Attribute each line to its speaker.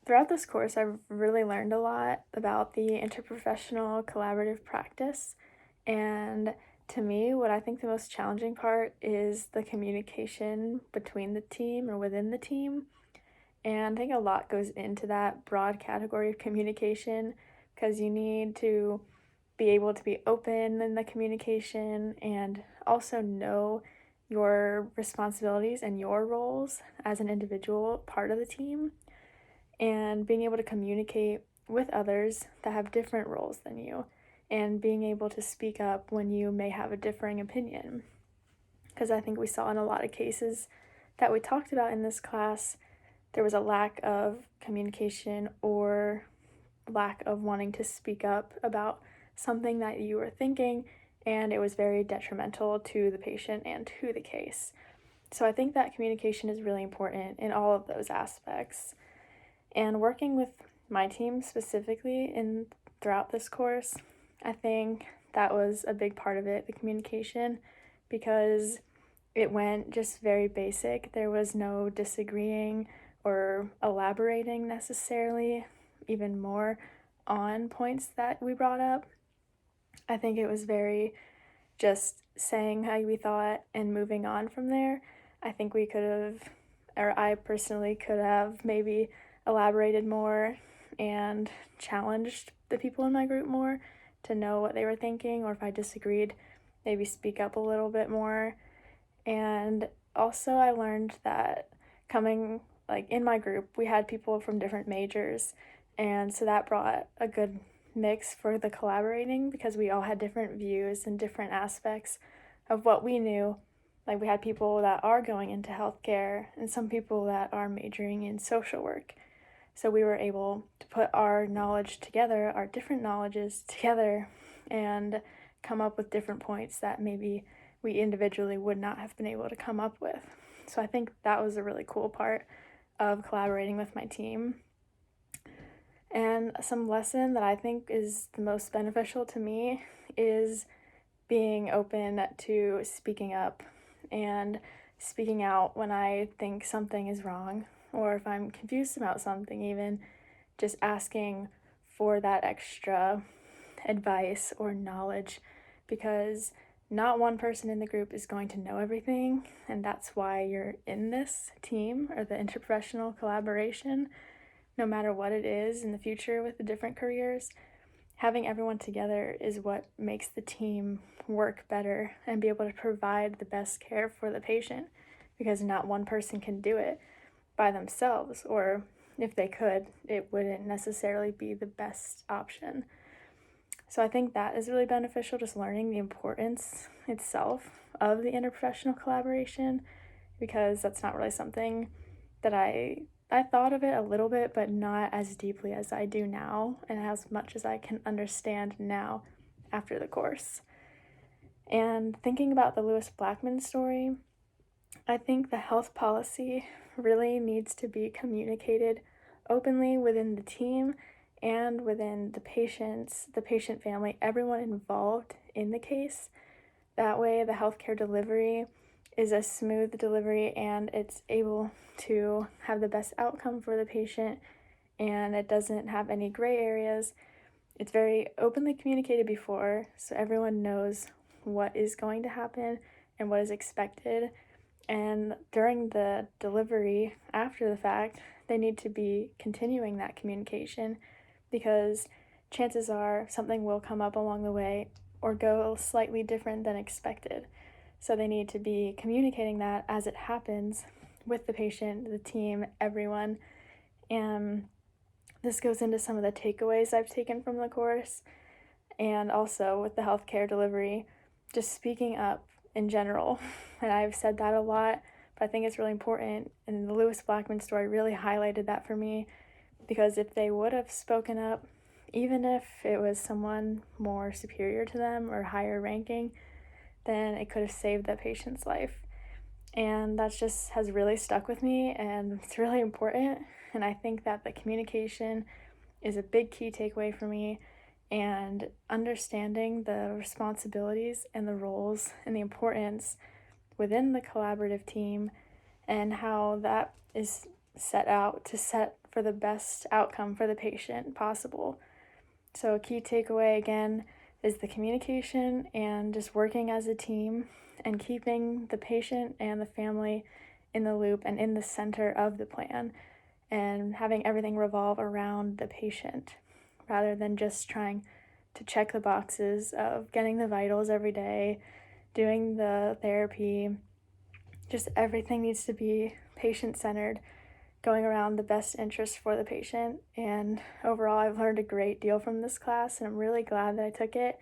Speaker 1: Throughout this course, I've really learned a lot about the interprofessional collaborative practice. And to me, what I think the most challenging part is the communication between the team or within the team. And I think a lot goes into that broad category of communication because you need to be able to be open in the communication and also know your responsibilities and your roles as an individual part of the team and being able to communicate with others that have different roles than you and being able to speak up when you may have a differing opinion. Because I think we saw in a lot of cases that we talked about in this class, there was a lack of communication or lack of wanting to speak up about something that you were thinking, and it was very detrimental to the patient and to the case. So I think that communication is really important in all of those aspects. And working with my team specifically in throughout this course, I think that was a big part of it, the communication, because it went just very basic. There was no disagreeing or elaborating necessarily even more on points that we brought up. I think it was very just saying how we thought and moving on from there. I think we could have, or I personally could have maybe elaborated more and challenged the people in my group more to know what they were thinking, or if I disagreed, maybe speak up a little bit more. And also, I learned that coming like in my group, we had people from different majors, and so that brought a good mix for the collaborating because we all had different views and different aspects of what we knew. Like, we had people that are going into healthcare and some people that are majoring in social work. So we were able to put our knowledge together, our different knowledges together, and come up with different points that maybe we individually would not have been able to come up with. So I think that was a really cool part of collaborating with my team. And some lesson that I think is the most beneficial to me is being open to speaking up and speaking out when I think something is wrong or if I'm confused about something, even just asking for that extra advice or knowledge, because not one person in the group is going to know everything, and that's why you're in this team or the interprofessional collaboration. No matter what it is in the future with the different careers, having everyone together is what makes the team work better and be able to provide the best care for the patient, because not one person can do it by themselves, or if they could, it wouldn't necessarily be the best option. So I think that is really beneficial, just learning the importance itself of the interprofessional collaboration, because that's not really something that I thought of it a little bit, but not as deeply as I do now, and as much as I can understand now after the course. And thinking about the Lewis Blackman story, I think the health policy really needs to be communicated openly within the team and within the patients, the patient family, everyone involved in the case. That way, the healthcare delivery is a smooth delivery and it's able to have the best outcome for the patient, and it doesn't have any gray areas. It's very openly communicated before, so everyone knows what is going to happen and what is expected. And during the delivery, after the fact, they need to be continuing that communication, because chances are something will come up along the way or go slightly different than expected. So they need to be communicating that as it happens with the patient, the team, everyone. And this goes into some of the takeaways I've taken from the course, and also with the healthcare delivery, just speaking up in general. And I've said that a lot, but I think it's really important. And the Lewis Blackman story really highlighted that for me, because if they would have spoken up, even if it was someone more superior to them or higher ranking, then it could have saved that patient's life. And that just has really stuck with me, and it's really important. And I think that the communication is a big key takeaway for me, and understanding the responsibilities and the roles and the importance within the collaborative team, and how that is set out to set for the best outcome for the patient possible. So, a key takeaway again is the communication and just working as a team and keeping the patient and the family in the loop and in the center of the plan, and having everything revolve around the patient rather than just trying to check the boxes of getting the vitals every day, doing the therapy. Just everything needs to be patient centered, going around the best interest for the patient. And overall, I've learned a great deal from this class, and I'm really glad that I took it.